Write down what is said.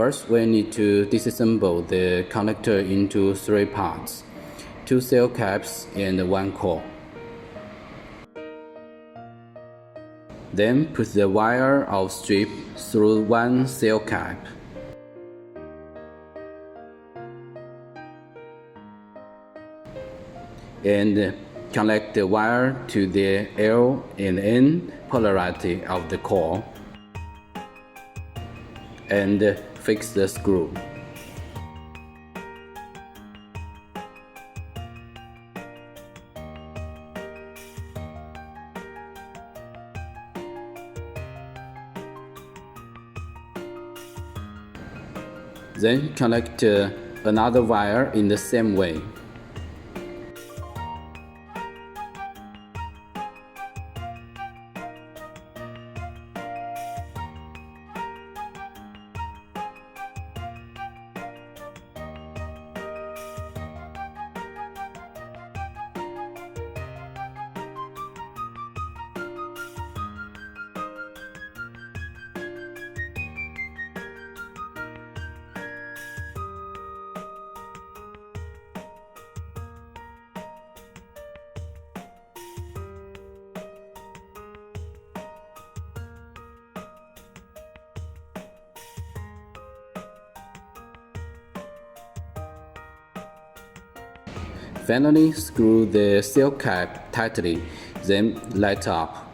First, we need to disassemble the connector into 3 parts, 2 cell caps and 1 core. Then put the wire of strip through 1 cell cap. And connect the wire to the L and N polarity of the core and fix the screw. Then connect another wire in the same way. Finally, screw the cell cap tightly, then light up.